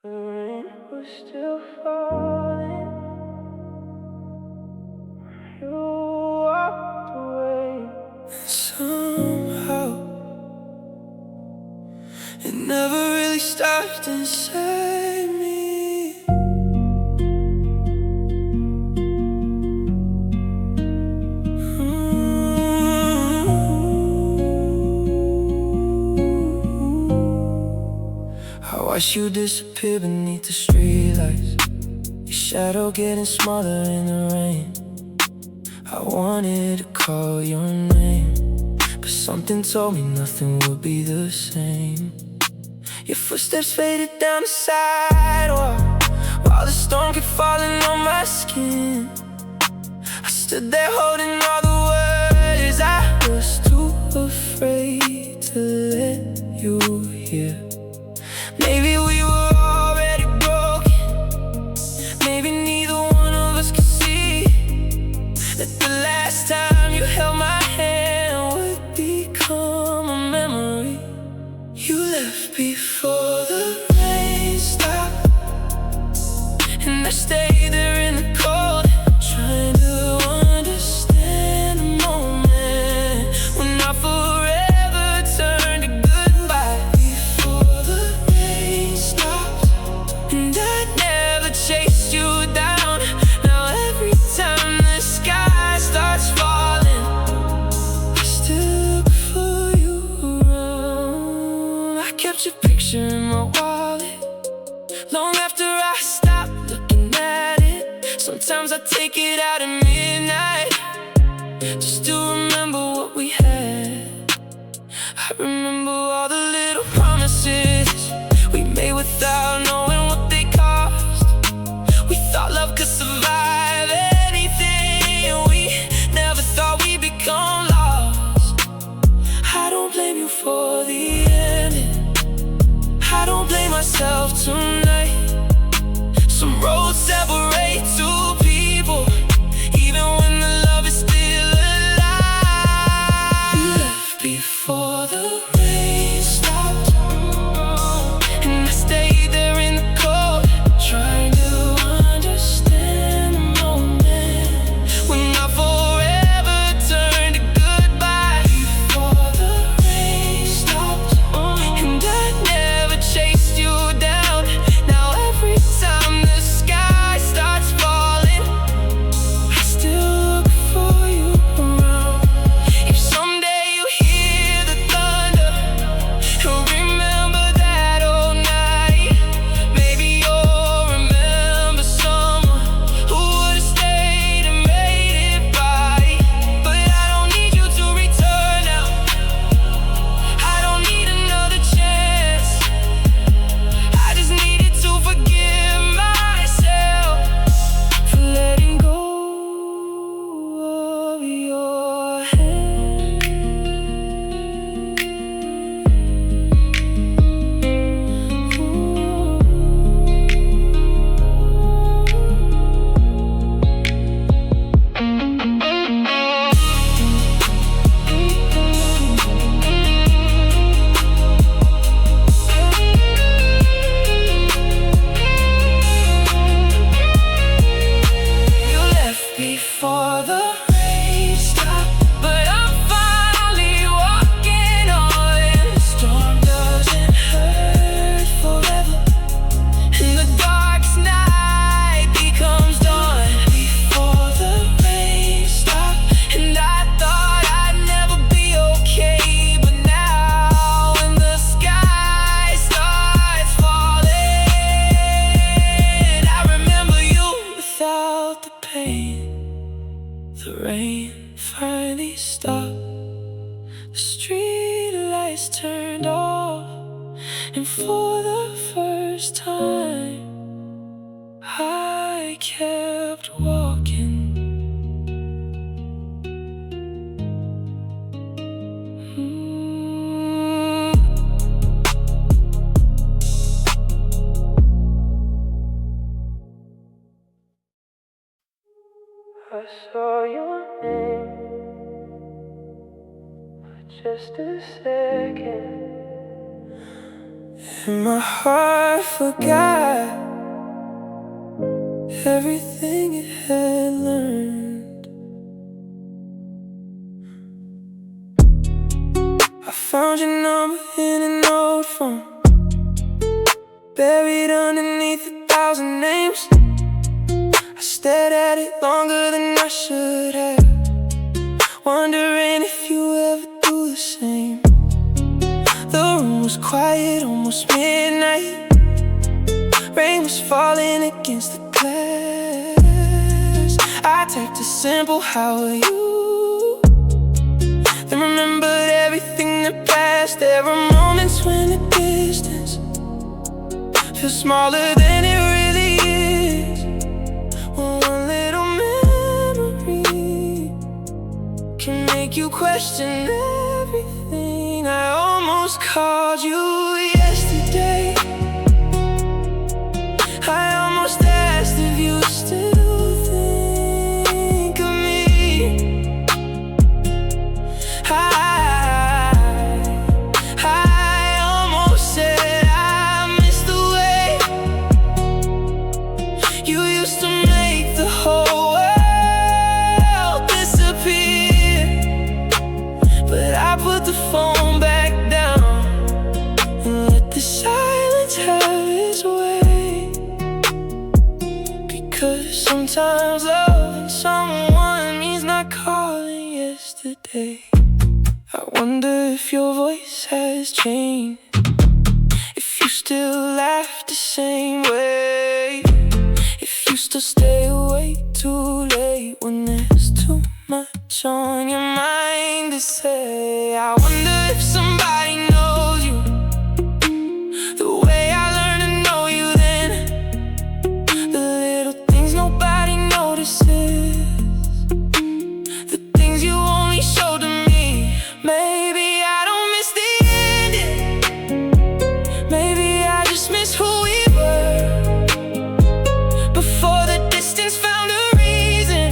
The rain was still falling. You walked away. Somehow it never really stopped inside me. I watched you disappear beneath the streetlights, your shadow getting smaller in the rain. I wanted to call your name, but something told me nothing would be the same. Your footsteps faded down the sidewalk, while the storm kept falling on my skin. I stood there holding all the words I was too afraid to let you hear. Maybe we were already broken. Maybe neither one of us could see that the last time you held my hand would become a memory. You left before the rain stopped, and I stayed there in the cold, trying to understand the moment when our forever turned to goodbye. Before the rain stopped, and I never chased you down. Now every time the sky starts falling, I still look for you around. I kept your picture in my wallet long after I stopped looking at it. Sometimes I take it out at midnight just to remember what we had. I remember all the little promises we made without knowing what they cost. We thought love could survive anything, and we never thought we'd become lost. I don't blame you for the ending, I don't blame myself tonight. Some roads separate two people, even when the love is still alive. You left before the rain stopped, and I stayed there in the cold, trying to understand the moment when our forever turned to goodbye. Before the rain stopped, and I never chased you down. Now every time the sky starts falling, I still look for you around. If someday you hear the thunder and remember that old night, maybe you'll remember someone who would've stayed and made it right. But I don't need you to return now, I don't need another chance. I just needed to forgive myself for letting go of your hand. You left before the rain stopped, but I'm finally walking on. The storm doesn't hurt forever, and the darkest night becomes dawn. Before the rain stopped, and I thought I'd never be okay, but now when the sky starts falling, I remember you without the pain. The rain finally stopped, the street lights turned off, and for the first time I kept walking. I saw your name for just a second, and my heart forgot everything it had learned. I found your number in an old phone, buried underneath 1,000 names. I stared at it longer than I should have, wondering if you ever do the same. The room was quiet, almost midnight. Rain was falling against the glass. I typed a simple "how are you?" then remembered everything that passed. There were moments when the distance feels smaller than it really is. One little memory can make you question everything. I almost called you yesterday. I almost asked if you still think of me. I almost said I miss the way you used to make the whole world disappear. But I put the phone back down and let the silence have its way. Because sometimes loving someone means not calling yesterday. I wonder if your voice has changed, if you still laugh the same way, if you still stay awake too late when there's too much on your mind to say. I wonder if somebody knows you the way I learned to know you then. The little things nobody notices, the things you only show to me. Maybe I don't miss the ending, maybe I just miss who we were before the distance found a reason,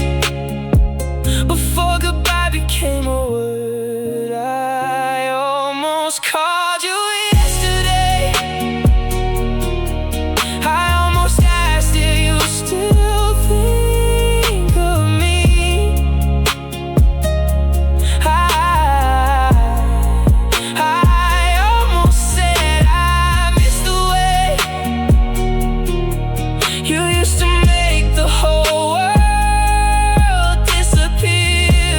before goodbye became a word. I almost called you yesterday. I almost asked if you still think of me. I almost said I miss the way you used to make the whole world disappear.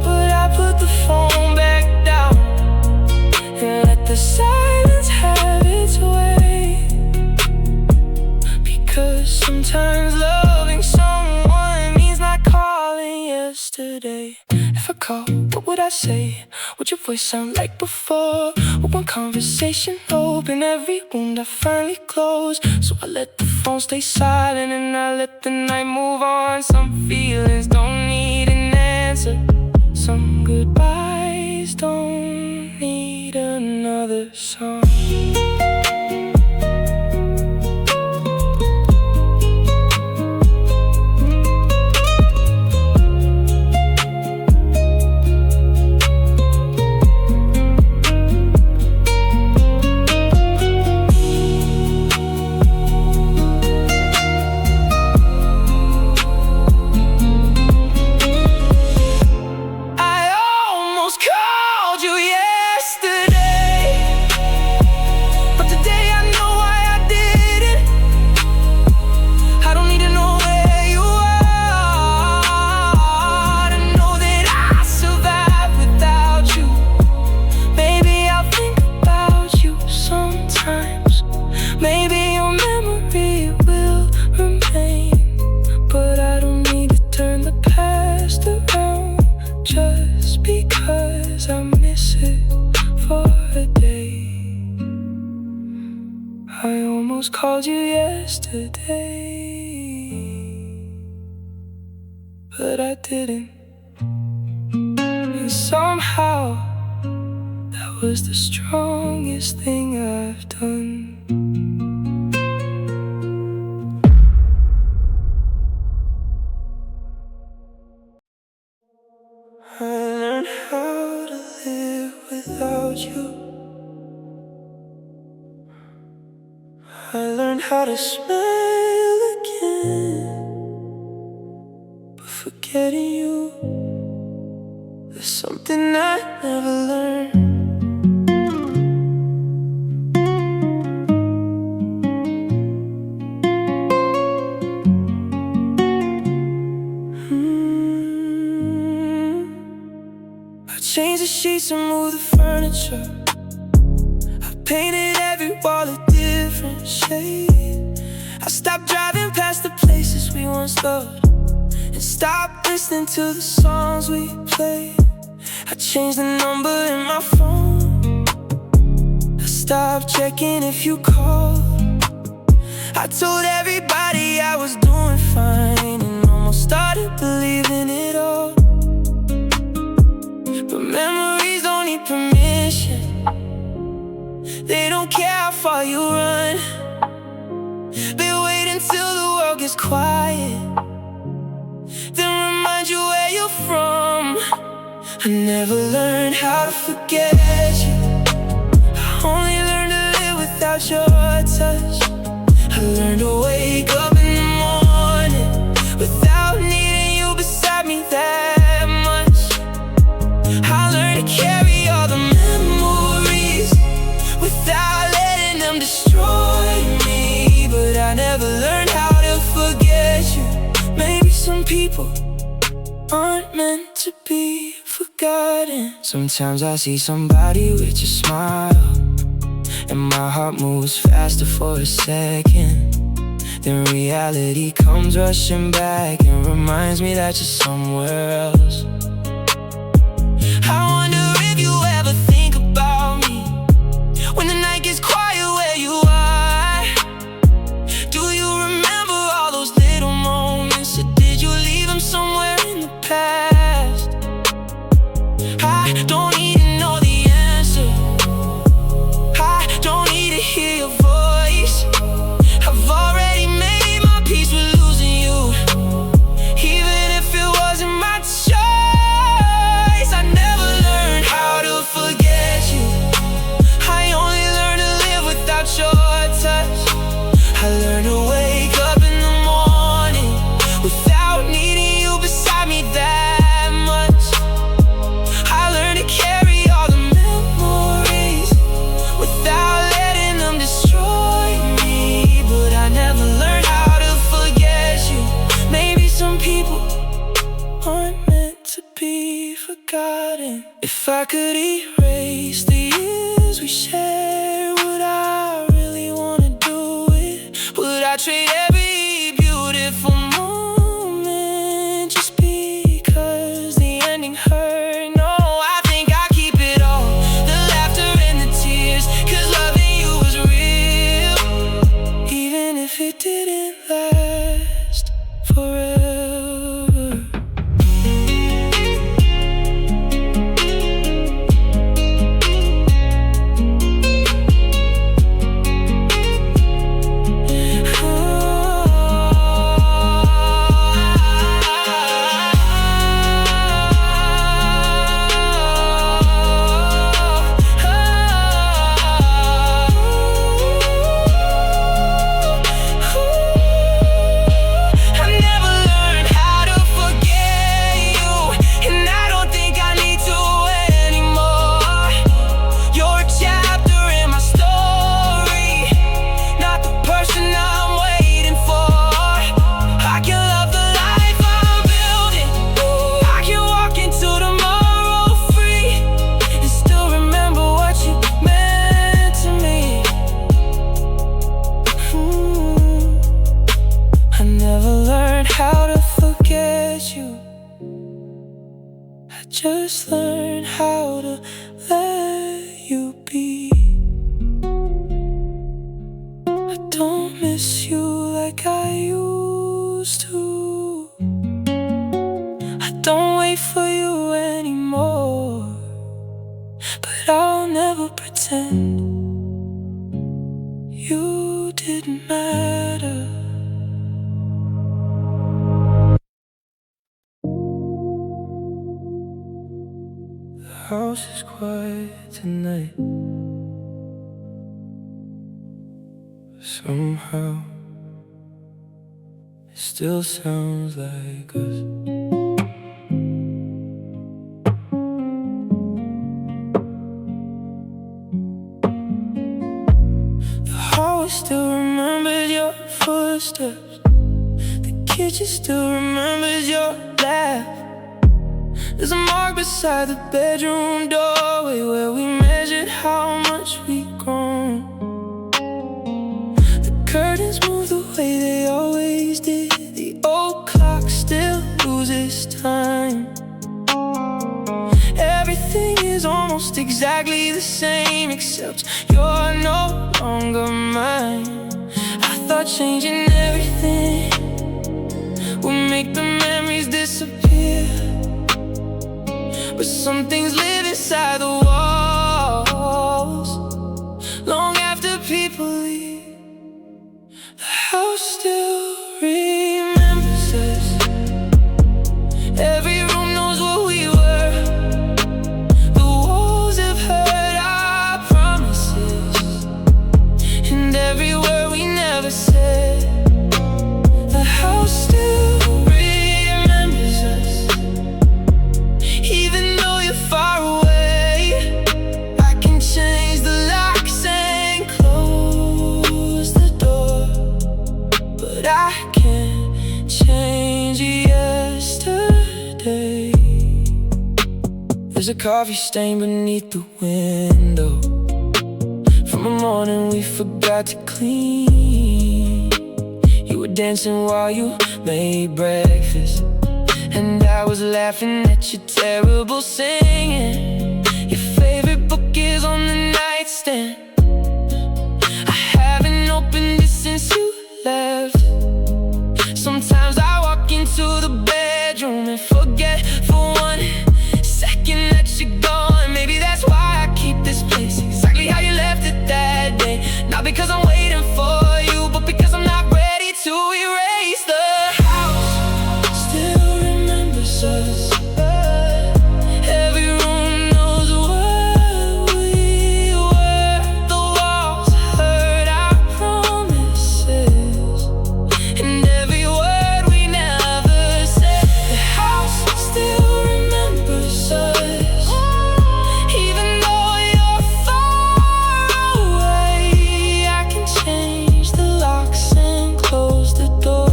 But I put the phone back down and let the silence have its way. Because sometimes loving someone means not calling yesterday. If I call, what would I say? Would your voice sound like before? Would one conversation open every wound I finally closed? So I let the phone stay silent and I let the night move on. Some feelings don't need an answer, some goodbyes don't need another song. I almost called you yesterday, but today I know why I didn't. I don't need to know where you are to know that I survived without you. Maybe I'll think about you sometimes, maybe your memory will remain. But I don't need to turn the past around just because I miss it for a day. I almost called you yesterday, but I didn't. And somehow that was the strongest thing I've done. I learned how to live without you. I learned how to smile again, but forgetting you is something I never learned. I changed the sheets and moved the furniture. I painted every wall a different shade. I stopped driving past the places we once loved and stopped listening to the songs we played. I changed the number in my phone. I stopped checking if you called. I told everybody I was doing fine and almost started believing it all. But memories don't need permission. They don't care how far you run. They wait until the world gets quiet, then remind you where you're from. I never learned how to forget you. I only learned to live without your touch. I learned to wake up in the morning without needing you beside me that much. I learned to carry all the memories without letting them destroy me. But I never learned how to forget you. Maybe some people aren't meant to be forgotten. Sometimes I see somebody with your smile and my heart moves faster for a second. Then reality comes rushing back and reminds me that you're somewhere else. I wonder if you ever think about me when the night gets quiet where you are. Do you remember all those little moments, or did you leave them somewhere in the past? I don't need to know the answer. I don't need to hear your voice. I've already made my peace with losing you, even if it wasn't my choice. I never learned how to forget you. I only learned to live without your touch. I learned to wake up in the morning without needing you beside me that much. I learned to carry all the memories without letting them destroy me. But I never learned how to forget you. Maybe some people aren't meant to be forgotten. If I could erase the years we shared, would I really wanna do it? Would I trade every beautiful moment just because the ending hurt? No, I think I keep it all, the laughter and the tears, 'cause loving you was real, even if it didn't last forever. How to forget you. I just learned how to let you be. I don't miss you like I used to. I don't wait for you anymore, but I'll never pretend you didn't matter. The house is quiet tonight. Somehow it still sounds like us. The hallway still remembers your footsteps. The kitchen still remembers your laugh. There's a mark beside the bedroom doorway where we measured how much we've grown. The curtains move the way they always did. The old clock still loses time. Everything is almost exactly the same, except you're no longer mine. I thought changing everything would make the memories disappear, but some things live inside the walls long after people leave. The house still remembers us. Every room knows what we were. The walls have heard our promises, and every word we never said. The house still remembers us. Even though you're far away, I can change the locks and close the door, but I can't change yesterday. There's a coffee stain beneath the window from a morning we forgot to clean. You were dancing while you made breakfast, and I was laughing at your terrible singing. Your favorite book is on the nightstand. I haven't opened it since you left. Sometimes I walk into the bedroom and forget for 1 second that you're gone. Maybe that's why I keep this place exactly how you left it that day. Not because I'm waiting for you, but because I'm not ready to erase the house. Still remembers us. Every room knows what we were. The walls heard our promises, and every word we never said. The house still remembers us. Even though you're far away, I can change the locks and close the door,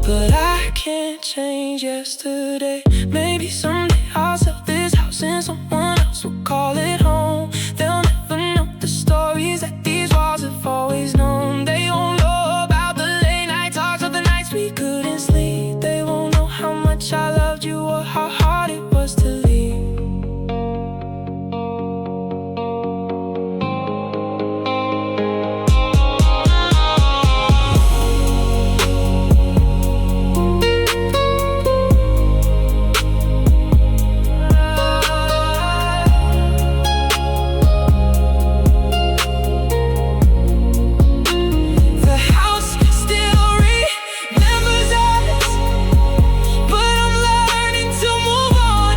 but I can't change yesterday. Maybe someday I'll sell this house and someone else will call it home. They'll never know the stories that these walls have always known. They won't know about the late night talks of the nights we couldn't sleep. They won't know how much I loved you or how hard it was to leave. The house still remembers us, but I'm learning to move on.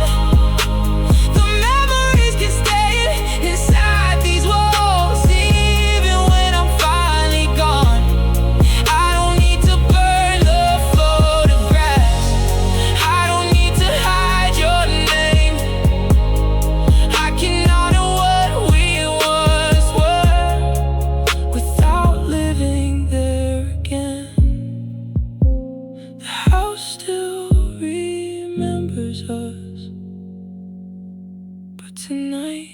The memories can stay inside these walls, even when I'm finally gone. I don't need to burn the photographs. I don't need to hide your name. I can honor what we once were without living there again. The house still remembers us, but tonight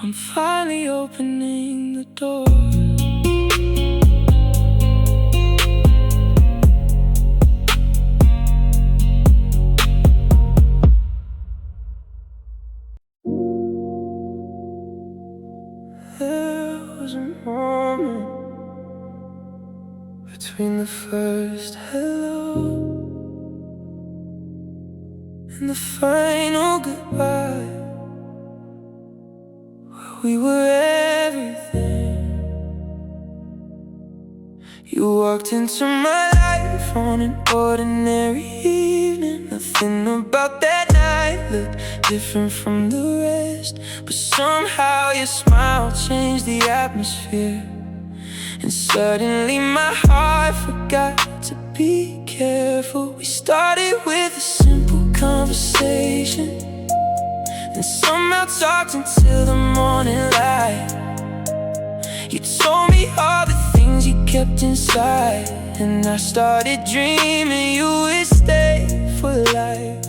I'm finally opening the door. There was a moment between the first hello and the final goodbye, where we were everything. You walked into my life on an ordinary evening. Nothing about that night might look different from the rest, but somehow your smile changed the atmosphere. And suddenly my heart forgot to be careful. We started with a simple conversation, and somehow talked until the morning light. You told me all the things you kept inside, and I started dreaming you would stay for life.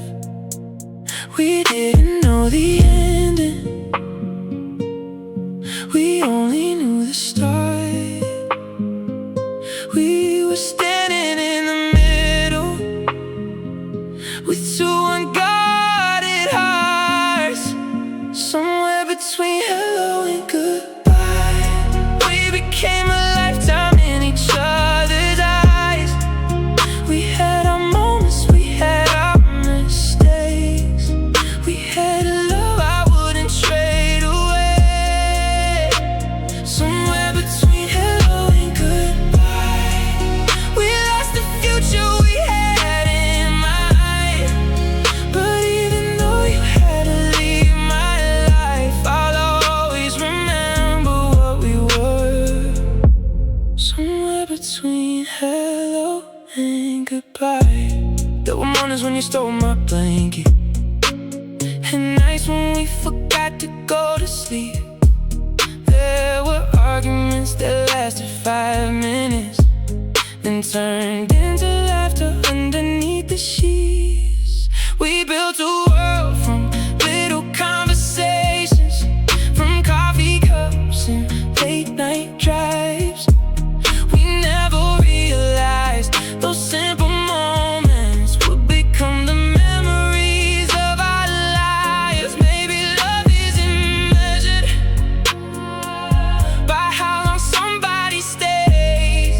We didn't know the ending, we only knew the start. We were standing in the middle with two unguarded hearts, somewhere between hello and goodbye. We became a lifetime in each other's eyes. We had our moments, we had our mistakes. We had a love I wouldn't trade away, somewhere between hello and goodbye. We lost the future we had in mind, but even though you had to leave my life, I'll always remember what we were, somewhere between hello and goodbye. There were mornings when you stole my blanket, and nights when we forgot to go to sleep. There were arguments that lasted 5 minutes, then turned into laughter underneath the sheets. We built a world from little conversations, from coffee cups and late night drives. We never realized those simple moments would become the memories of our lives. Maybe love isn't measured by how long somebody stays.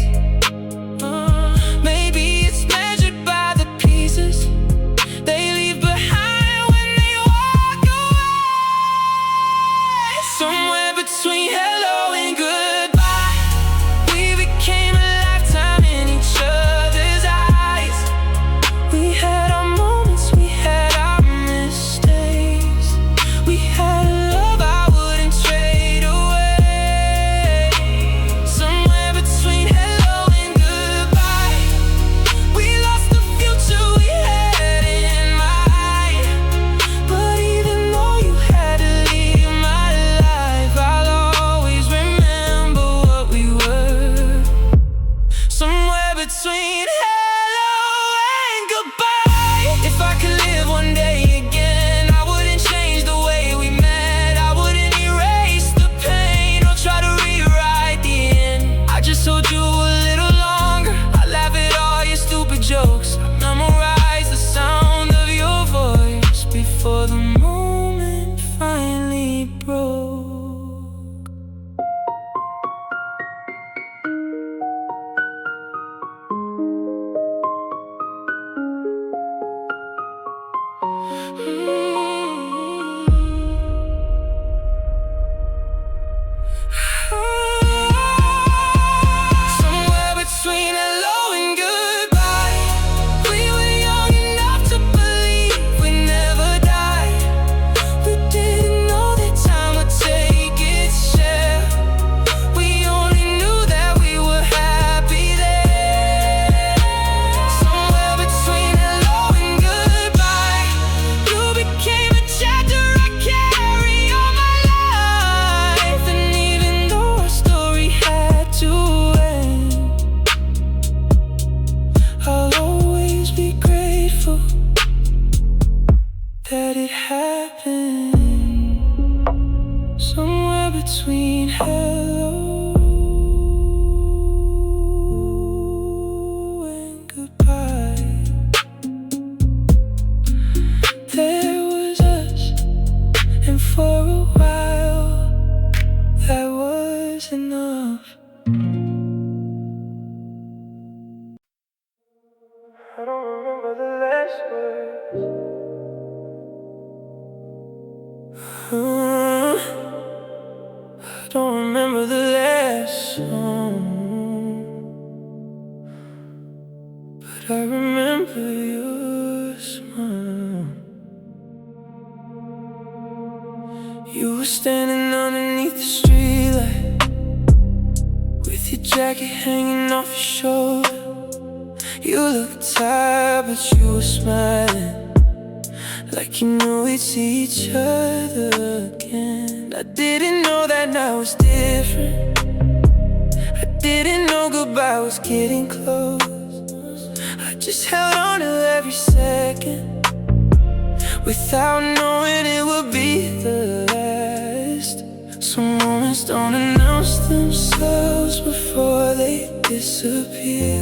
Maybe it's measured by the pieces they leave behind when they walk away. Somewhere between hello and goodbye, we became a lifetime in each other's eyes. We had our moments, we had our mistakes. We had a love I wouldn't trade away, somewhere between hello and goodbye. We lost the future we had in mind, but even though you had to leave my life, I'll always remember what we were, somewhere between hello and goodbye. If I could live one day again, I wouldn't change the way we met. I wouldn't erase the pain or try to rewrite the end. I just hold you a little longer. I laugh at all your stupid jokes. I memorize the sound of your voice before the moment finally broke. Somewhere between hello and goodbye. We were young enough to believe we'd never die. We didn't know that time would take its share. We only knew that we were happy there. Somewhere between hello and goodbye, you became a chapter I carry all my life. And even though our story had to end, I'll always be grateful that it happened, somewhere between hello and goodbye. There was us, and for a while that was enough. I don't remember the last words. I don't remember the last song, but I remember your smile. with your jacket hanging off your shoulder. You looked tired, but you were smiling, like you knew we'd see each other again. I didn't know that night was different. I didn't know goodbye was getting close. I just held on to every second, without knowing it would be the last. Some moments don't announce themselves before they disappear.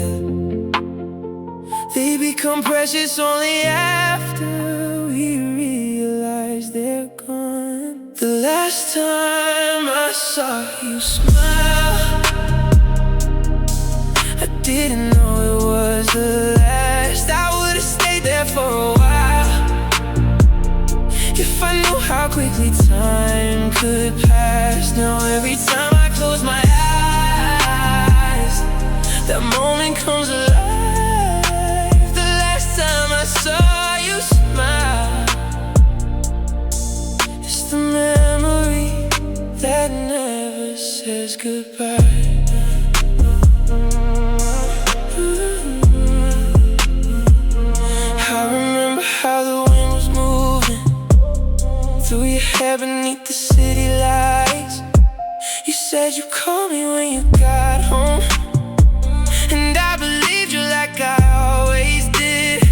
They become precious only after we realize they're gone. The last time I saw you smile, I didn't know it was the last. I would've stayed there for a while if I knew how quickly time could pass. Now every time I close my eyes, that moment comes alive. The last time I saw you smile, it's the memory that never says goodbye. I remember how the wind was moving through your hair beneath the city lights. You said you'd call me when you got home, and I believed you like I always did.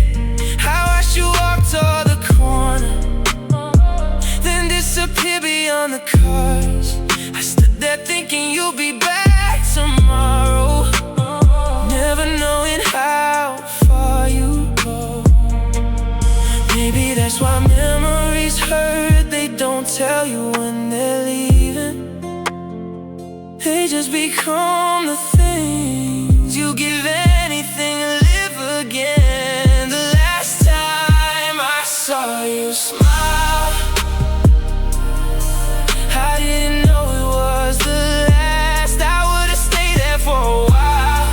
I watched you walk toward the corner, then disappear beyond the cars. I stood there thinking you'll be back tomorrow, never knowing how far you go. Maybe that's why memories hurt. They don't tell you when they're leaving. They just become the things you give anything to live again. The last time I saw you smile, I didn't know it was the last. I would've stayed there for a while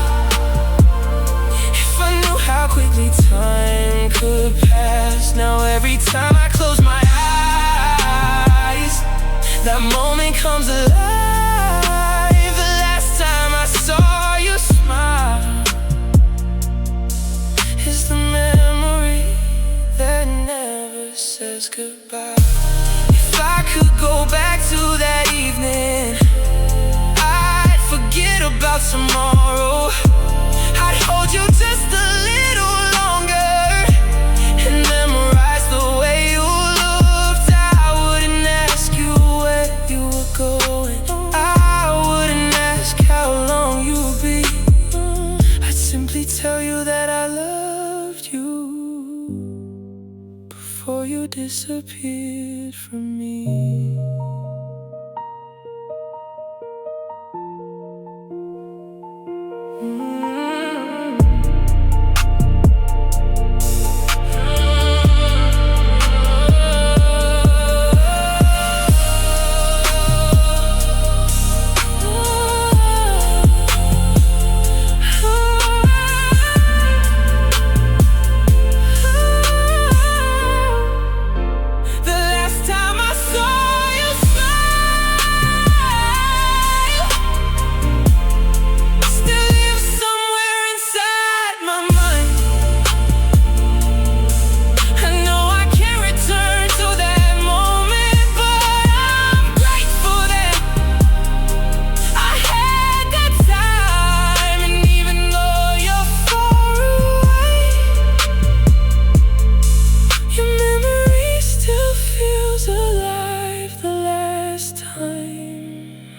if I knew how quickly time could pass. Now every time I close my eyes, that moment comes alive. The last time I saw you smile is the memory that never says goodbye. If I could go back to that evening, I'd forget about tomorrow. I'd hold you just a little longer and memorize the way you looked. I wouldn't ask you where you were going, I wouldn't ask how long you'd be. I'd simply tell you that I loved you before you disappeared from me.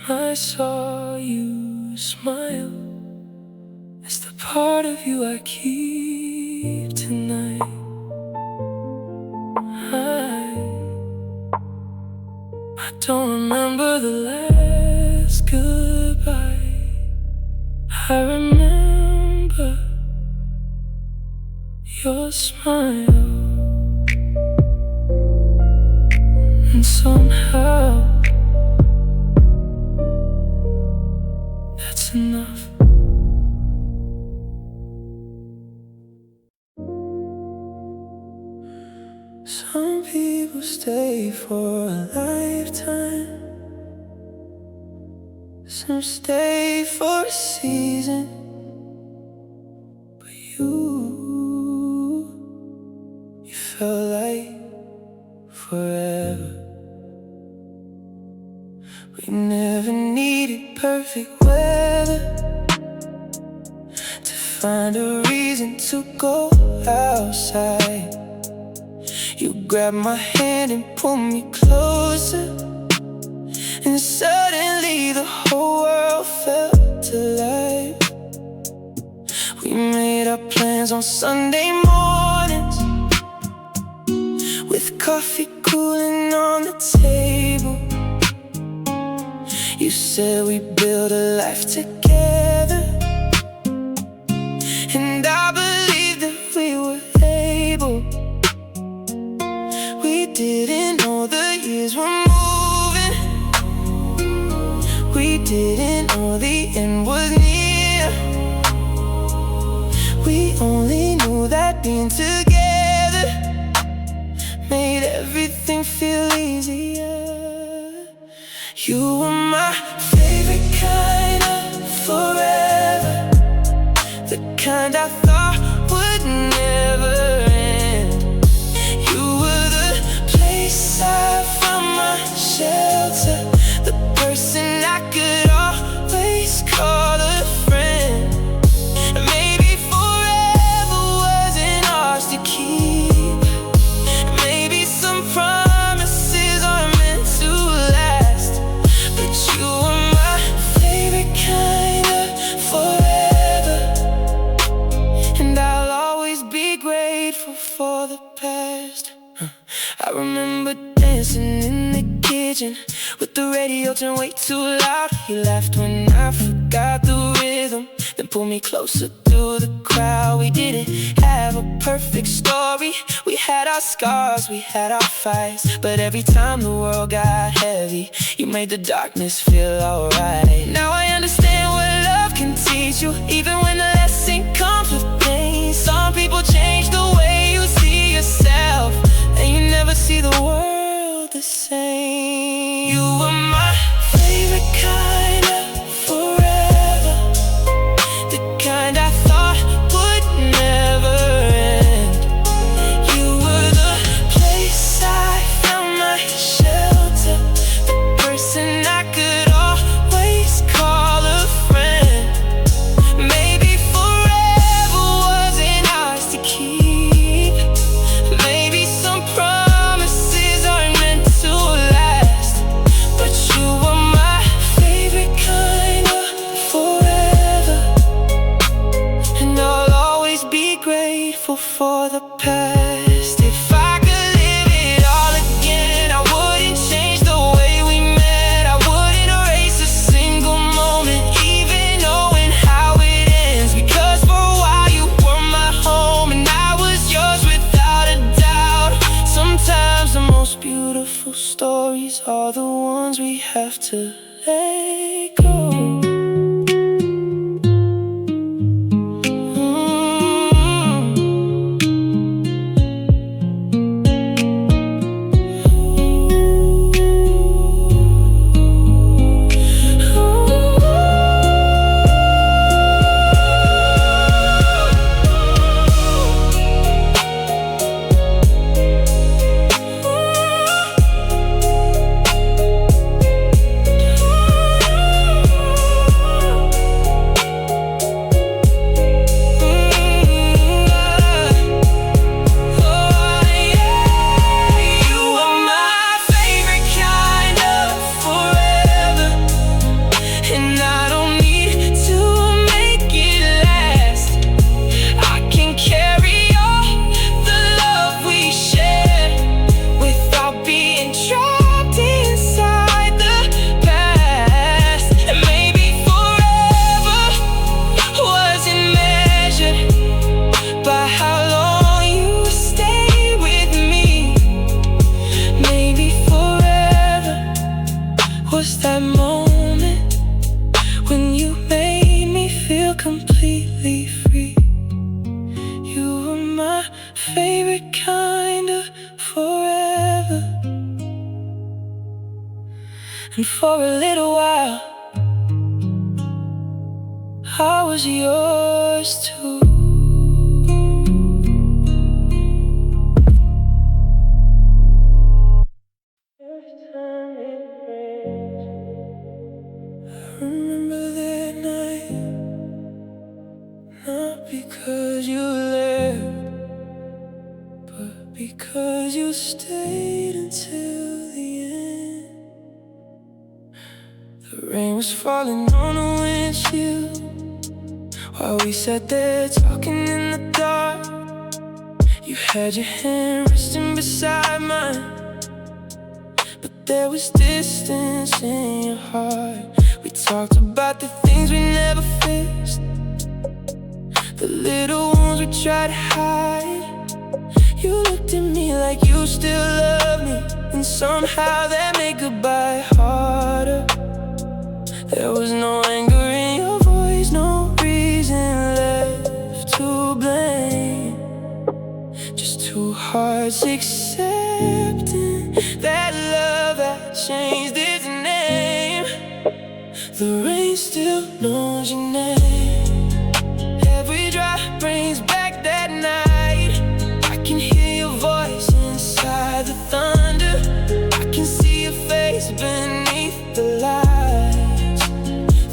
I saw you smile. It's the part of you I keep tonight. I don't remember the last goodbye. I remember your smile, and somehow that's enough. Some people stay for a lifetime. Some stay for a season, but you felt like forever. We never needed perfect weather to find a reason to go outside. You grabbed my hand and pulled me closer, and suddenly the whole world felt alive. We made our plans on Sunday mornings, with coffee cooling on the table. You said we build a life together, and I believed that we were able. We didn't know the years were moving. We didn't know the end was near. We only knew that being together made everything feel easier. You were my favorite kind of forever, the kind I thought would never end. You were the place I found my shelter, the person I could always call a friend. Maybe forever wasn't ours to keep. Maybe some promises are meant to last, but you were my favorite kind of forever, and I'll always be grateful for the past. I remember dancing in the kitchen with the radio turned way too loud. You laughed when I forgot the rhythm, then pulled me closer to the crowd. We didn't have a perfect story. We had our scars, we had our fights, but every time the world got heavy, you made the darkness feel alright. Now I understand what love can teach you, even when the lesson comes with pain. Some people change the way you see yourself, and you never see the world the same. You were my favorite kind of forever, the kind I thought would never end. You were the place I found my shelter, the person I could always call a friend. Maybe forever wasn't ours to keep. Maybe some promises aren't meant to last, but you were my favorite kind of forever, and I'll always be grateful for the past. If I could live it all again, I wouldn't change the way we met. I wouldn't erase a single moment, even knowing how it ends, because for a while you were my home and I was yours without a doubt. Sometimes the most beautiful stories are the ones we have to let go. Was that moment when you made me feel completely free. You were my favorite kind of forever, and for a little while I was yours too. Every time it rains, I remember that night. Not because you left, but because you stayed until the end. The rain was falling on the windshield while we sat there talking in the dark. You had your hand resting beside mine, but there was distance in your heart. We talked about the things we never fixed, the little wounds we tried to hide. You looked at me like you still loved me, and somehow that made goodbye harder. There was no anger in your voice, no reason left to blame. Just two hearts accepting that love had changed its name. The rain still knows your name. Every drop brings back that night. I can hear your voice inside the thunder. I can see your face beneath the lights.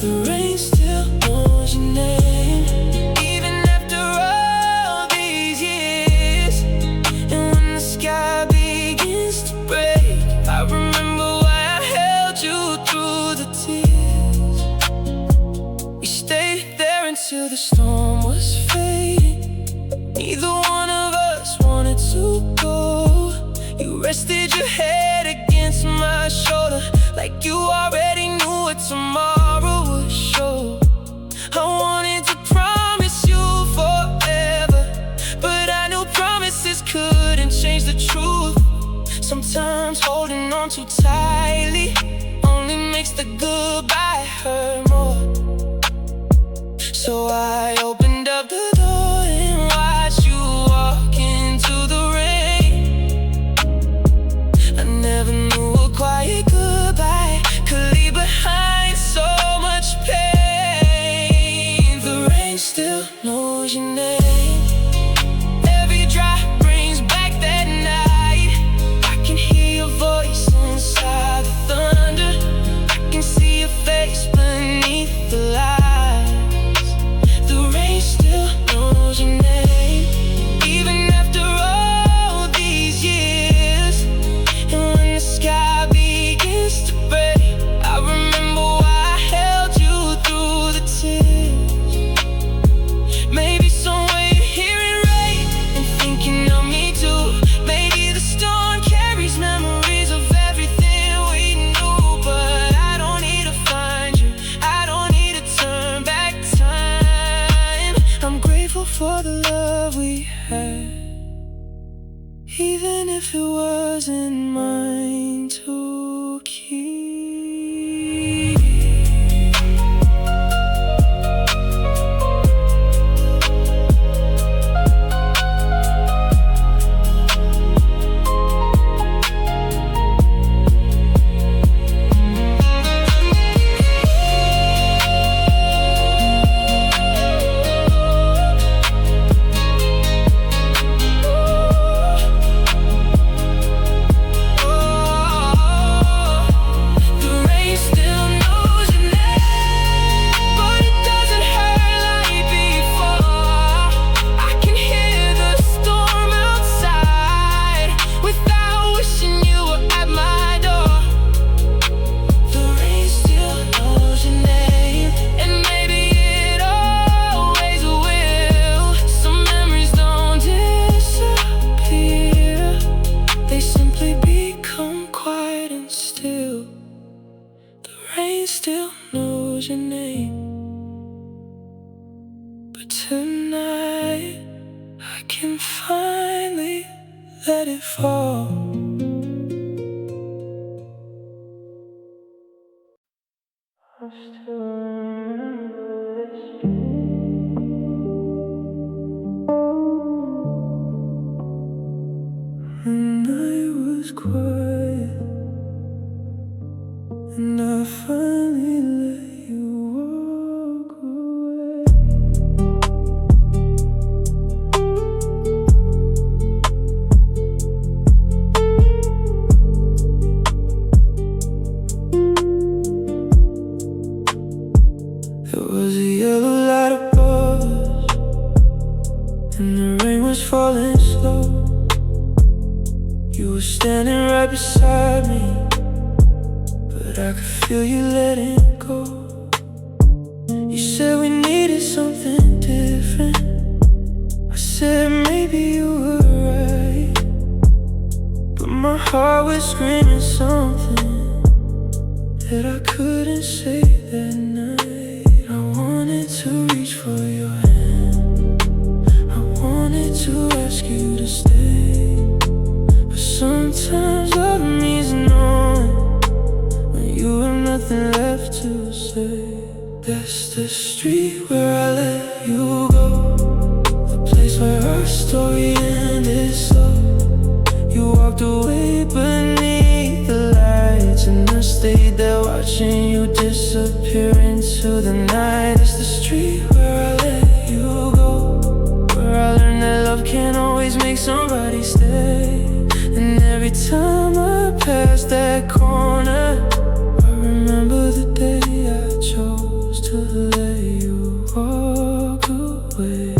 The rain still knows your name, even after all these years. And when the sky begins to break, I remember why I held you through the tears. We stayed there until the storm was fading. Neither one of us wanted to go. You rested your head against my shoulder, like you already knew what tomorrow would show. I wanted to promise you forever, but I knew promises couldn't change the truth. Sometimes holding on too tightly only makes the goodbye hurt more. So I opened up the door and watched you walk into the rain. I never knew a quiet goodbye could leave behind so much pain. The rain still knows your name. Every drop brings back that night. I can hear your voice inside the thunder. I can see your face beneath the lights. Your name, even after all these years. And when the sky begins to break, I remember why I held you through the tears. Maybe somewhere you're hearing rain and thinking of me too. Maybe the storm carries memories of everything we knew, but I don't need to find you, I don't need to turn back time. I'm grateful for the love we had, even if it wasn't mine to keep. Still knows your name, but tonight I can finally let it fall. I still remember this when I was quiet and I finally let you walk away. was a yellow light above us, and the rain was falling slow. You were standing right beside me, but I could feel you letting go. You said we needed something different. I said maybe you were right, but my heart was screaming something that I couldn't say that night. I wanted to reach for your hand, I wanted to ask you to stay, but sometimes love means knowing when you have nothing left to say. That's the street where I let you go, the place where our story ended slow. You walked away beneath the lights, and I stayed there watching you disappear into the night. It's the street where I let you go, where I learned that love can't always make somebody stay. And every time I pass that corner, I remember the day I chose to let you walk away.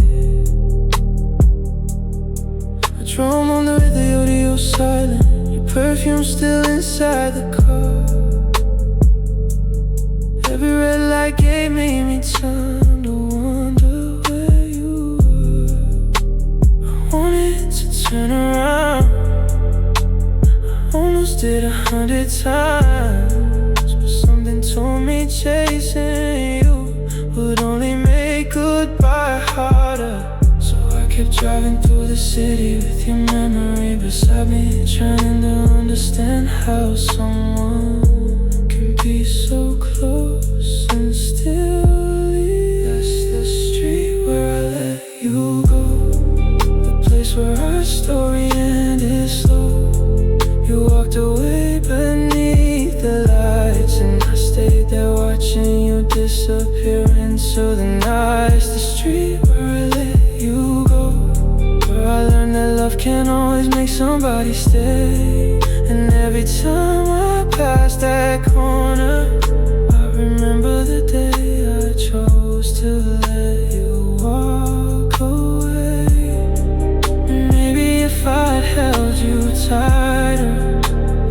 I drove on the radio silent, your perfume still inside the car. Every red light gave me time to wonder where you were. I wanted to turn around, I almost did 100 times, but something told me chasing you would only make goodbye harder. So I kept driving through the city with your memory beside me, trying to understand how someone can be so close and still leave. That's the street where I let you go, the place where our story ended slow. You walked away beneath the lights, and I stayed there watching you disappear into the night. It's the street where I let you go, where I learned that love can't always make somebody stay. And every time I pass that corner, I remember the day I chose to let you walk away. And maybe if I'd held you tighter,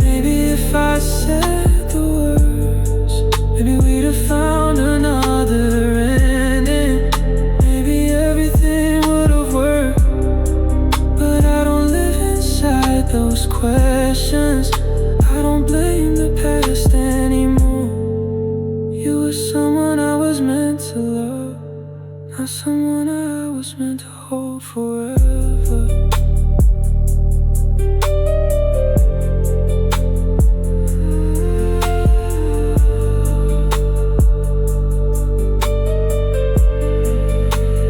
maybe if I said the words, maybe we'd have found another ending. Maybe everything would have worked, but I don't live inside those questions. I don't blame the past anymore. You were someone I was meant to love, not someone I was meant to hold forever.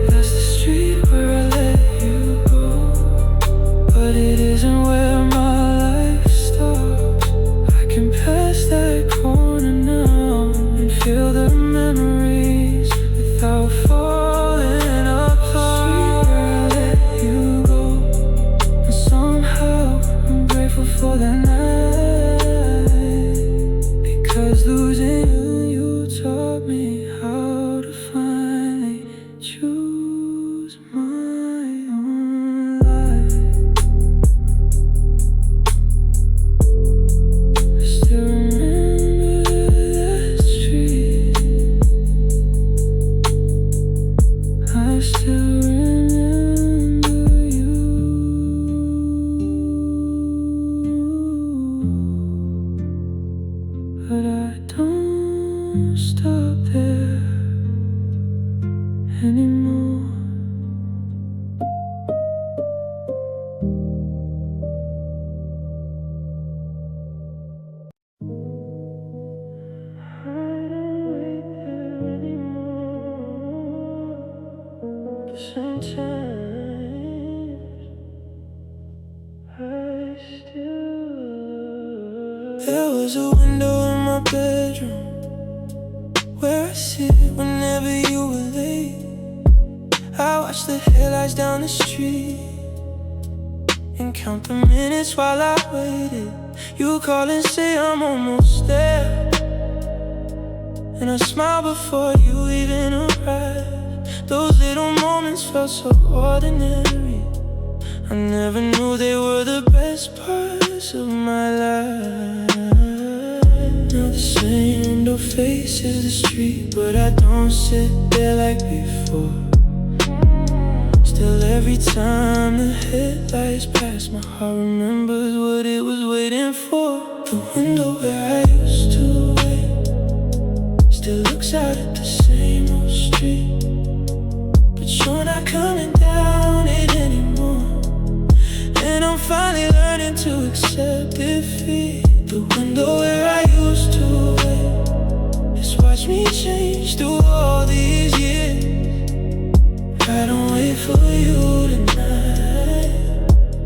That's the street where I let you go, but it isn't where my life stops. I can pass that corner now and feel the memories without falling apart. Where I let you go, and somehow I'm grateful for the night, because losing you taught me how to finally choose my own life. I still remember that street, I still remember you, but I don't stop there anymore. I don't wait there anymore. Sometimes I still. There was a window in my bedroom where I sit whenever you were late. I watch the headlights down the street and count the minutes while I waited. You call and say I'm almost there, and I smiled before you even arrived. Those little moments felt so ordinary. I never knew they were the best parts of my life. Now the same window faces the street, but I don't sit there like before. Still every time the headlights pass, my heart remembers what it was waiting for. The window where I used to wait still looks out at the same old street, but you're not coming down it anymore. And I'm finally learning to accept defeat. The window where I used to wait has watched me change through all these years. I don't wait for you tonight,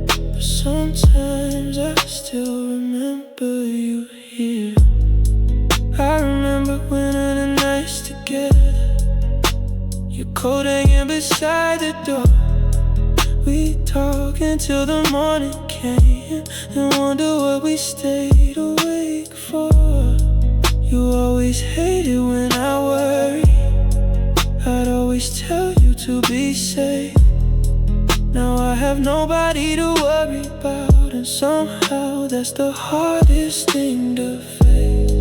but sometimes I still remember you here. I remember winter the nights together, your coat hanging beside the door. We talk until the morning came and wonder what we stayed awake for. You always hated when I worry. I'd always tell you to be safe. Now I have nobody to worry about, and somehow that's the hardest thing to face.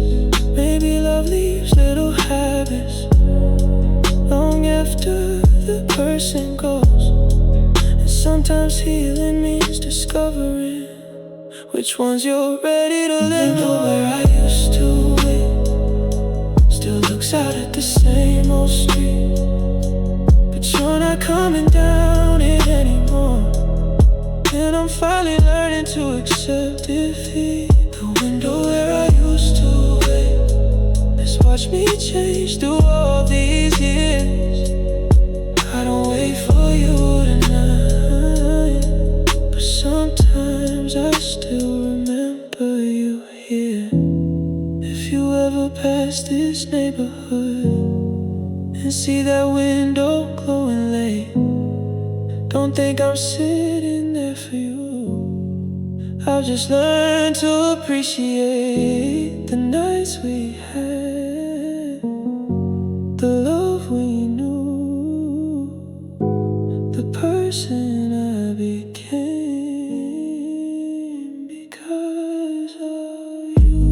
Maybe love leaves little habits long after the person goes. Sometimes healing means discovering which ones you're ready to let go. Where I used to wait still looks out at the same old street, but you're not coming down it anymore. And I'm finally learning to accept defeat. The window where I used to wait has watched me change through all these years. I don't wait for you tonight, but sometimes I still remember you here. If you ever pass this neighborhood and see that window glowing late, don't think I'm sitting there for you. I've just learned to appreciate the nights we had, the love we knew, the person I became because of you.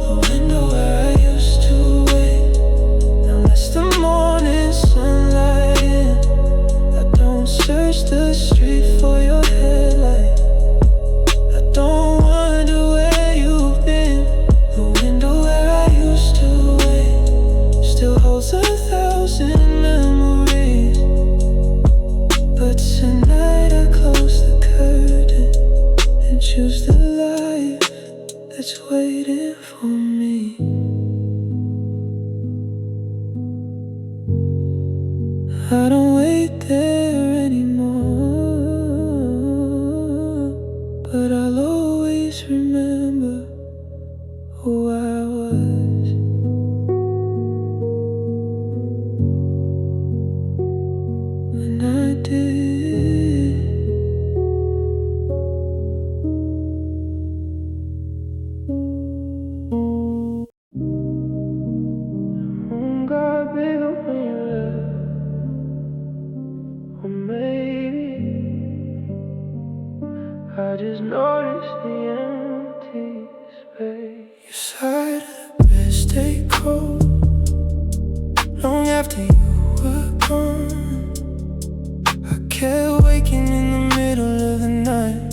The window where I used to wait now lets the morning sunlight in. I don't search the street for your headlight. I don't wonder where you've been. The window where I used to wait still holds 1,000 memories, but tonight I close the curtain and choose the life that's waiting for me. I don't wait there anymore, but I'll always remember who I was when I did. Got bigger when you left, or maybe I just noticed the empty space. Your side of the bed stayed cold long after you were gone. I kept waking in the middle of the night,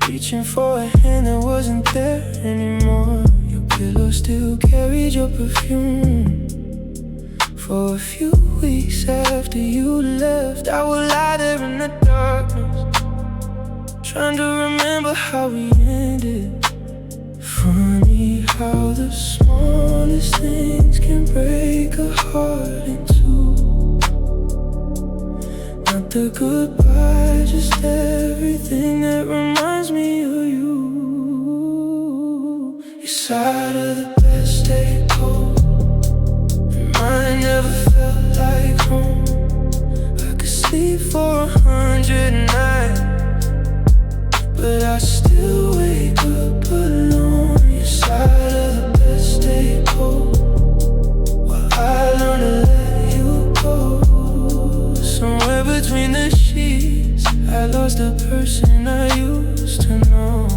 reaching for a hand that wasn't there anymore. Your pillow still carried your perfume. For a few weeks after you left, I would lie there in the darkness, trying to remember how we ended. Funny how the smallest things can break a heart in two. Not the goodbye, just everything that reminds me of you. Your side of the bed stayed cold, reminding never felt like home. I could sleep for 100 nights, but I still wake up alone inside of the bed, stay cold while I learn to let you go. Somewhere between the sheets, I lost the person I used to know.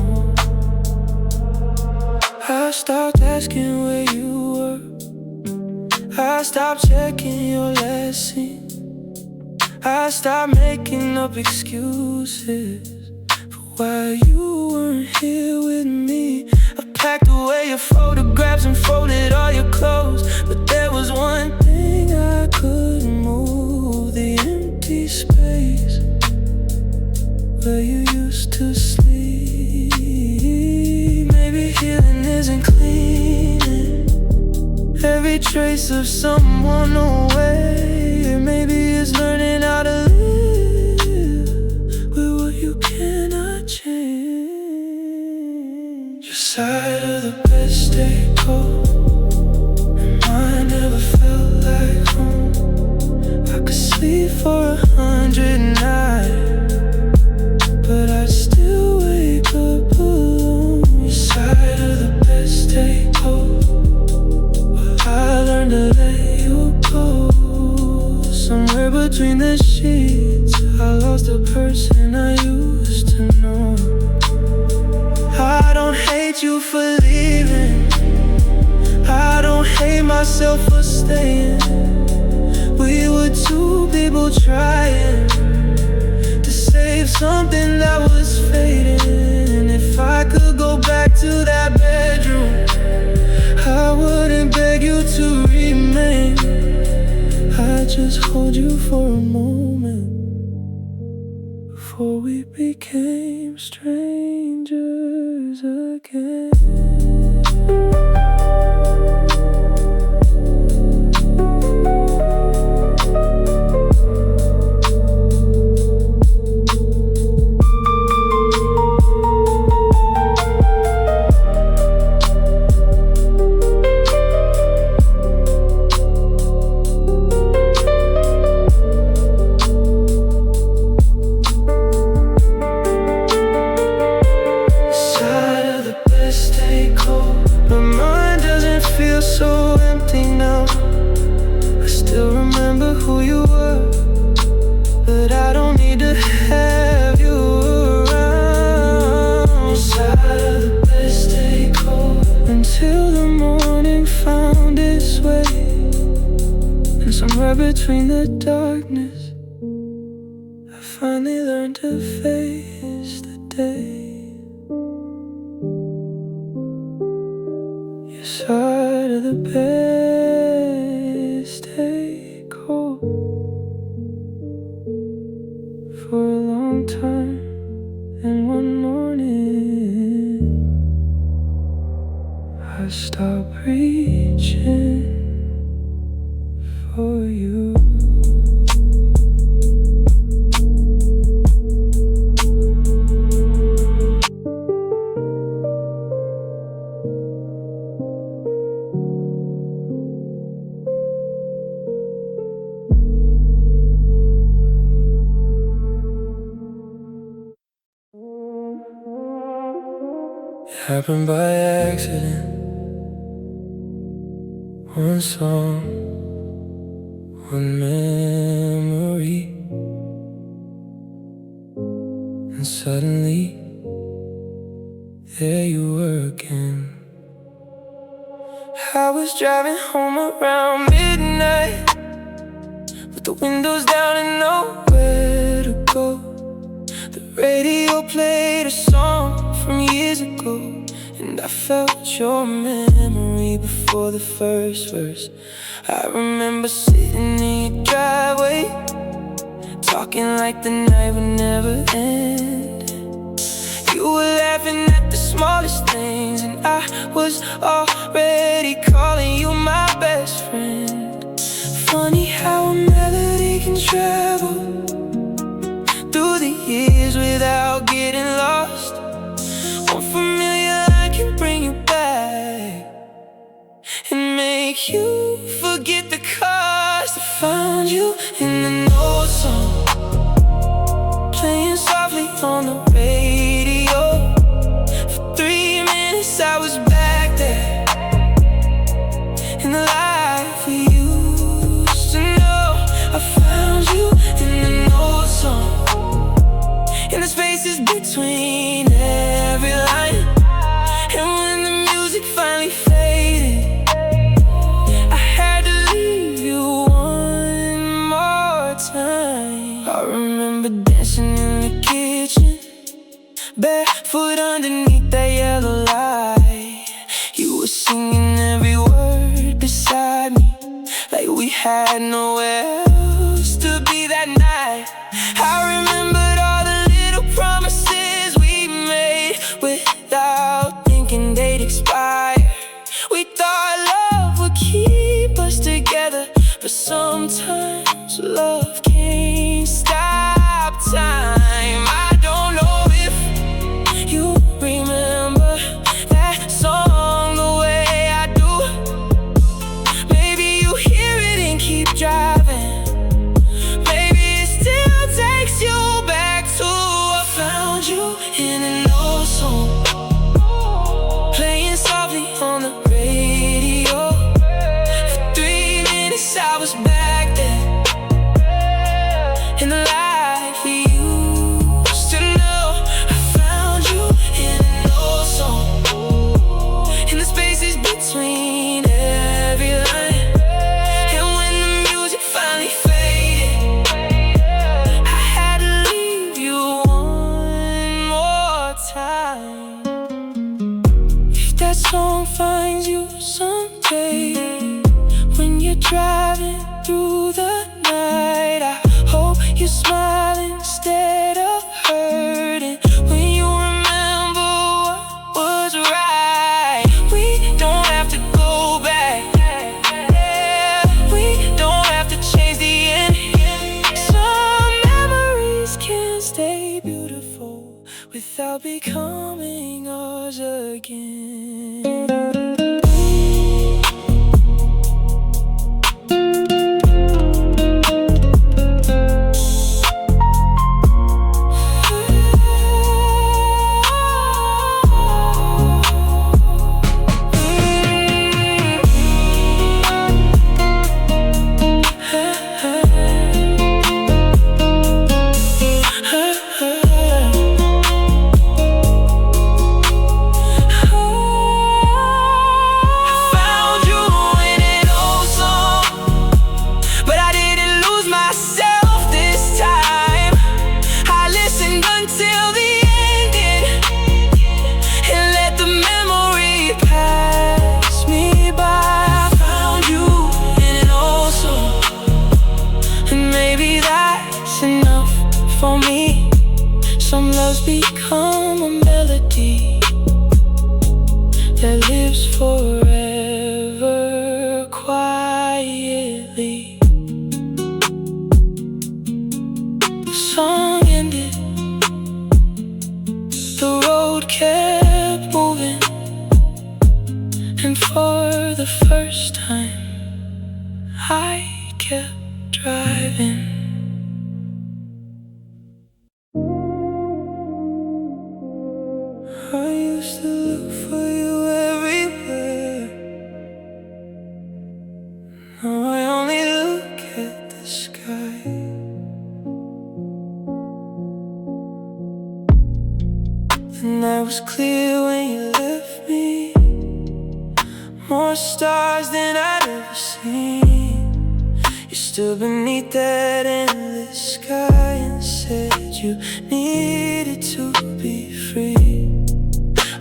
I stopped asking where you were. I stopped checking your last scene. I stopped making up excuses for why you weren't here with me. I packed away your photographs and folded all your clothes, but there was one thing I couldn't move: the empty space where you used to sleep. Maybe healing isn't cleaning every trace of someone away. Maybe it's learning how to live with what you cannot change. Your side of the bed stay cold, and mine never felt like home. I could sleep for 100 nights, but I still wake up alone. Your side of the bed stay cold, I learned to let you go. Somewhere between the sheets, I lost the person I used to know. I don't hate you for leaving, I don't hate myself for staying. We were two people trying to save something that was fading. And if I could go back to that bedroom, I wouldn't beg you to remain. I'd just hold you for a moment before we became strangers again. Between the darkness, I finally learned to face the day. Your side of the bed stay cold for a long time, and one morning I stopped reaching for you. It happened by accident. One song, one memory, and suddenly there you were again. I was driving home around midnight, with the windows down and nowhere to go. The radio played a song from years ago, and I felt your memory before the first verse. I remember sitting in your driveway, talking like the night would never end. You were laughing at the smallest things, and I was already calling you my best friend. Funny how a melody can travel through the years without getting lost. One familiar line can bring you back and make you forget the cost. on the radio. For 3 minutes I was back there in the life we used to know. I found you in an old song, in the spaces between every line. And when the music finally faded, I had to leave you one more time. I remember dancing in the kitchen, barefoot underneath that yellow light. You were singing every word beside me, like we had nowhere else to be that night. I remembered all the little promises we made without thinking they'd expire. We thought love would keep us together, but sometimes love can't stop time. I don't know if you remember that song the way I do. Maybe you hear it and keep driving. Maybe it still takes you back to I found you in an old song, playing softly on the radio. For 3 minutes I was back there in the life we used to know. I found you in an old song, in the spaces between every line. And when the music finally faded, I had to leave you one more time. If that song finds you someday, when you're driving through the night, I hope you smile instead of hurting. When you remember what was right, we don't have to go back. Yeah, we don't have to change the end. Some memories can stay beautiful without becoming ours again. For me, some loves become a melody that lives forever quietly. The song ended, the road kept moving, and for the first time I kept driving. I used to look for you everywhere. Now I only look at the sky. The night was clear when you left me, more stars than I'd ever seen. You stood beneath that endless sky and said you needed to be free.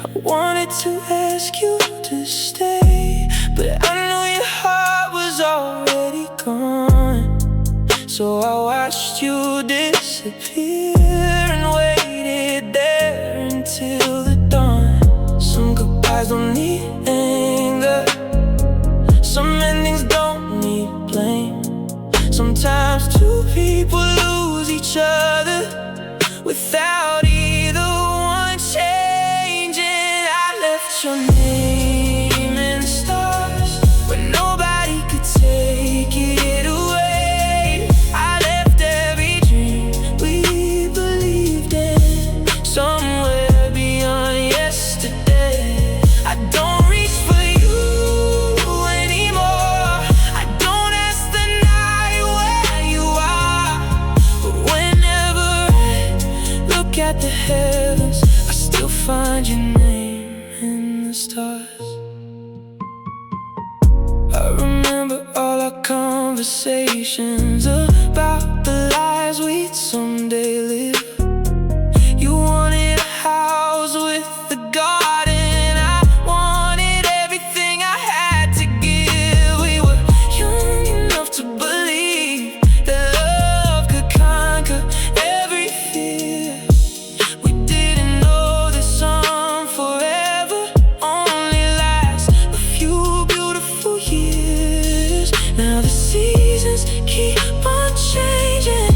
I wanted to ask you to stay, but I knew your heart was already gone. So I watched you disappear and waited there until the dawn. Some goodbyes don't need anger, some endings don't need blame. Sometimes two people lose each other without either one changing. I left your name in the stars where nobody could take it away. I left every dream we believed in at the heavens, I still find your name in the stars. I remember all our conversations about the lives we'd someday live. You wanted a house with a garden, I wanted everything I had to give. We were young enough to believe that love could conquer every fear. We didn't know that some forever only lasts a few beautiful years. Now the seasons keep on changing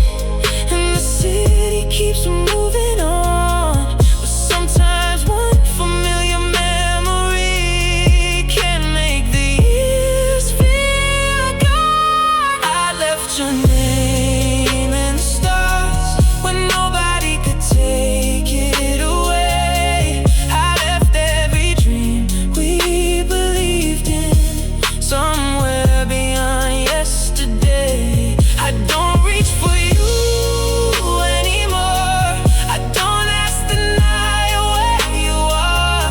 and the city keeps moving on, but sometimes one familiar memory can make the years feel gone. I left your name in the stars when nobody could take it away. I left every dream we believed in somewhere beyond yesterday. I don't reach for you anymore. I don't ask the night where you are.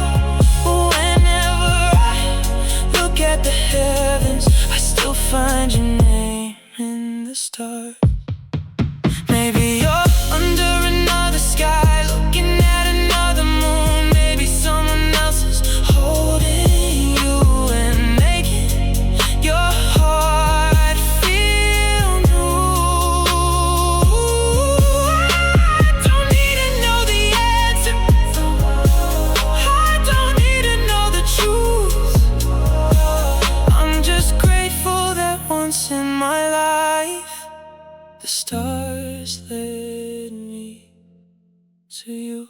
Whenever I look at the heavens, I still find your name in the stars. Maybe you're under another sky, looking at another moon. Maybe someone else is holding you and making your heart feel new. I don't need to know the answer, I don't need to know the truth. I'm just grateful that once in my life the stars led me to you.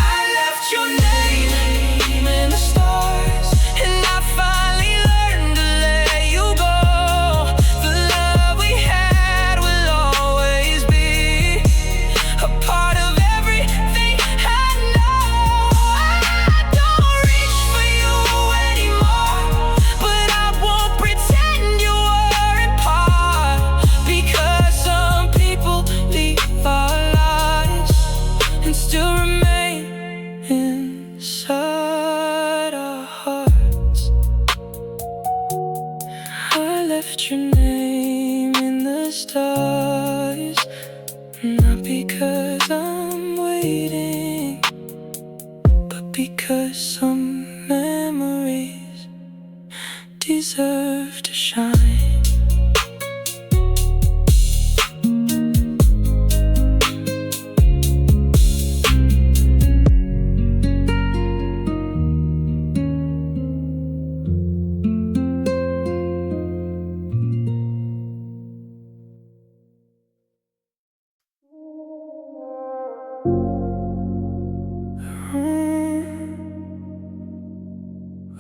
I left your name in the stars, and I finally learned to let you go. The love we had will always be a part of everything I know. I don't reach for you anymore, but I won't pretend you weren't part, because some people leave our lives and still remain inside our hearts. I left your name in the stars, not because I'm waiting, but because some memories deserve to shine.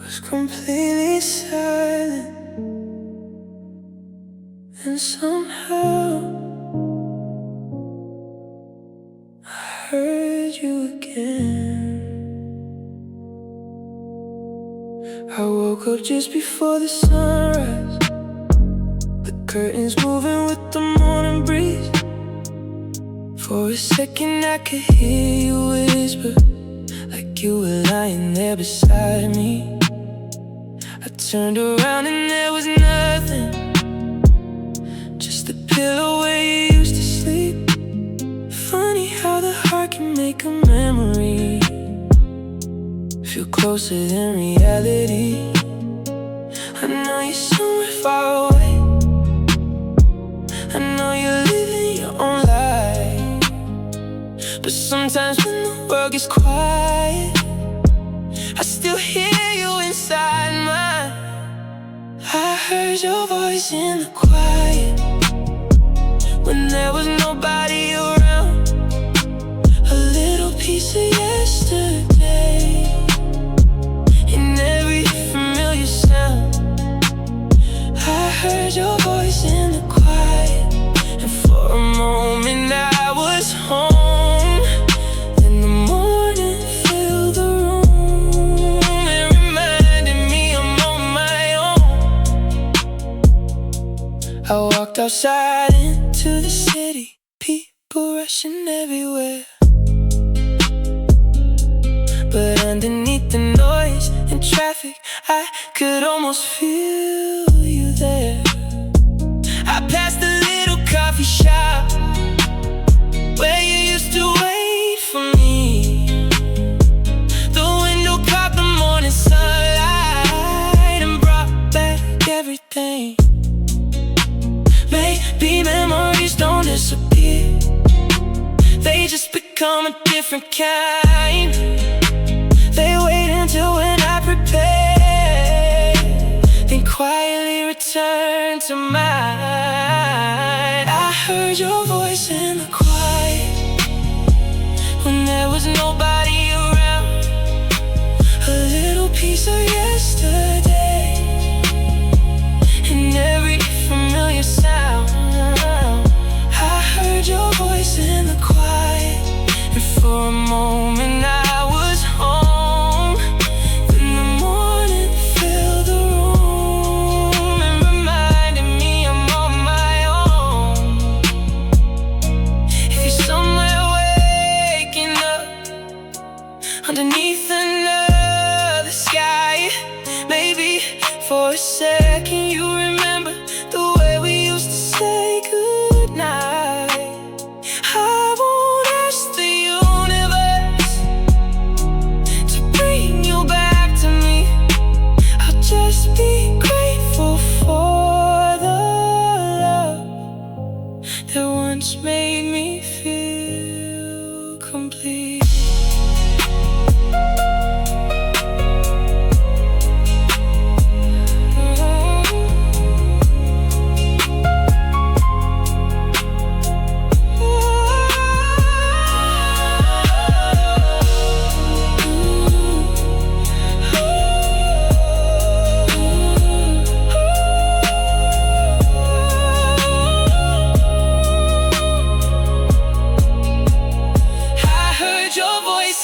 Was completely silent, and somehow I heard you again. I woke up just before the sunrise, the curtains moving with the morning breeze. For a second I could hear you whisper, like you were lying there beside me. I turned around and there was nothing, just the pillow where you used to sleep. Funny how the heart can make a memory feel closer than reality. I know you're somewhere far away, I know you're living your own life, but sometimes when the world gets quiet, I still hear you inside mine. I heard your voice in the quiet when there was nobody around. outside into the city, people rushing everywhere. But underneath the noise and traffic, I could almost feel you there. I passed a little coffee shop where you used to wait for me. The window caught the morning sunlight and brought back everything. Maybe memories don't disappear, they just become a different kind. They wait until when I prepare, then quietly return to mine. I heard your voice in the quiet when there was nobody around. A little piece of yesterday in every familiar sound. I heard your voice in the quiet, and for a moment I was home. Underneath another sky, maybe for a second you remember the way we used to say goodnight. I won't ask the universe to bring you back to me, I'll just be grateful for the love that once made me feel complete.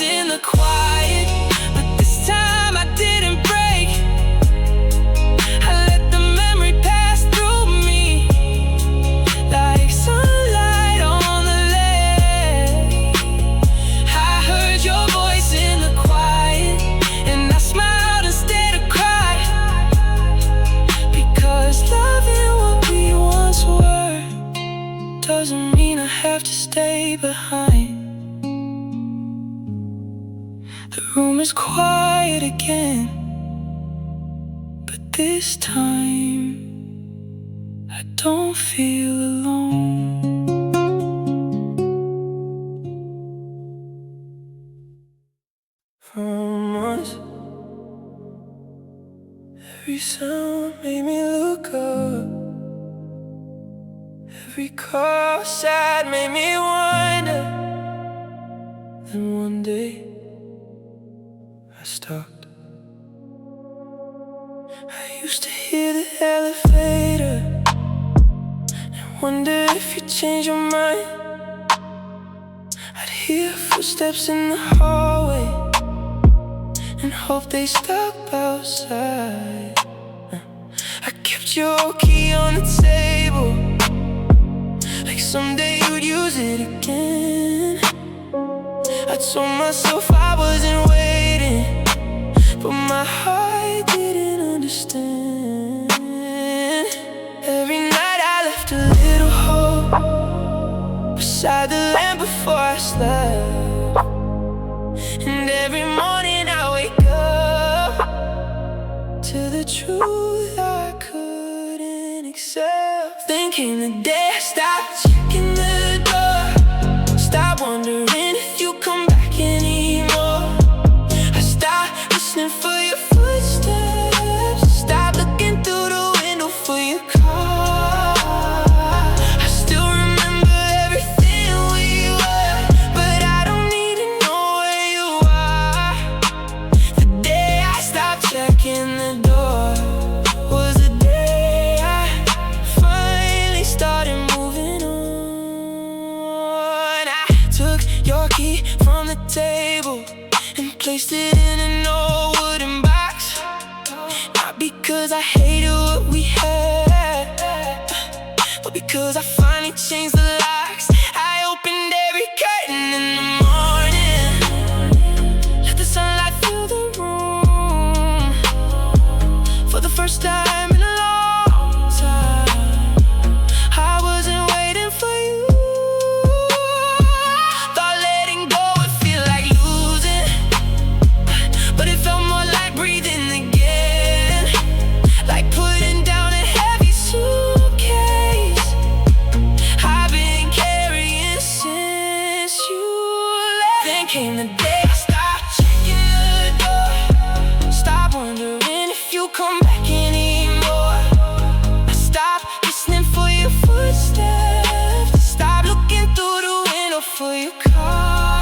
In the quiet, but this time I didn't break. I let the memory pass through me like sunlight on the lake. I heard your voice in the quiet, and I smiled instead of cried, because loving what we once were doesn't mean I have to stay behind. The room is quiet again, but this time I don't feel alone. For months, every sound made me look up. Every call sad made me wonder. Then one day I stopped. I used to hear the elevator and wonder if you change your mind. I'd hear footsteps in the hallway and hope they stop outside. I kept your key on the table, like someday you'd use it again. I told myself I wasn't waiting, but my heart didn't understand. Every night I left a little hope beside the lamp before I slept, and every morning I wake up to the truth I couldn't accept. Then came the day I stopped checking the door, stopped wondering if you come back anymore. I stopped listening for your footsteps, stopped looking through the window for your car. I still remember everything we were, but I don't need to know where you are. The day I stopped checking the door was the day I finally started moving on. I took your key from the table and placed it in an old wooden box, not because I hated what we had, but because 'cause I finally changed the locks. I opened every curtain in the morning, let the sunlight fill the room. For the first time in a long time, I wasn't waiting for you. Thought letting go would feel like losing, but it felt more like breathing again, like putting down a heavy suitcase I've been carrying since you left. Then came the day I stopped checking the door, stopped wondering if you come back anymore. I stopped listening for your footsteps, stopped looking through the window for your car.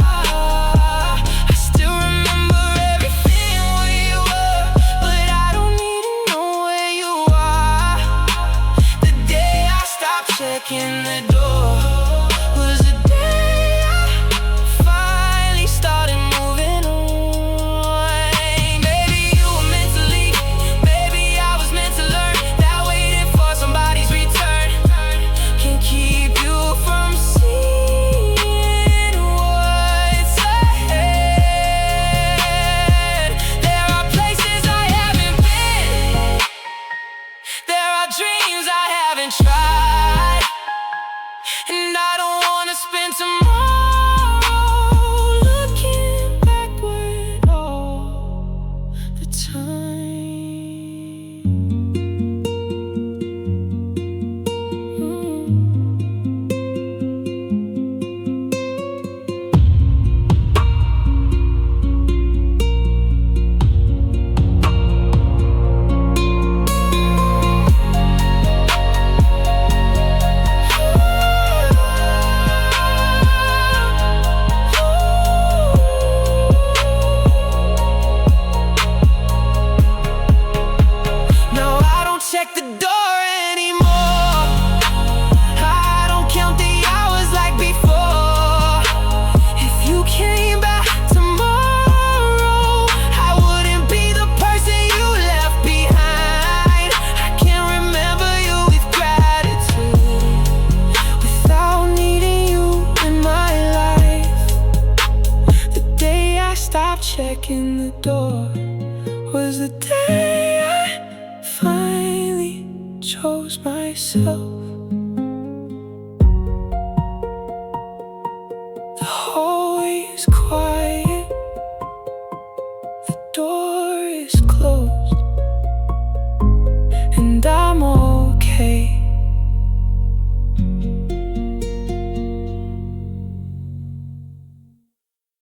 I still remember everything where you were, but I don't need to know where you are. The day I stopped checking the door was the day I finally started moving on. Maybe you were meant to leave, maybe I was meant to learn that waiting for somebody's return can keep you from seeing what's ahead. There are places I haven't been, there are dreams I haven't tried, and I don't wanna spend tomorrow looking backward all the time. No, I don't check the door anymore, I don't count the hours like before. If you came back tomorrow, I wouldn't be the person you left behind. I can't remember you with gratitude, without needing you in my life. The day I stopped checking the door was the day I finally chose myself. The hallway is quiet,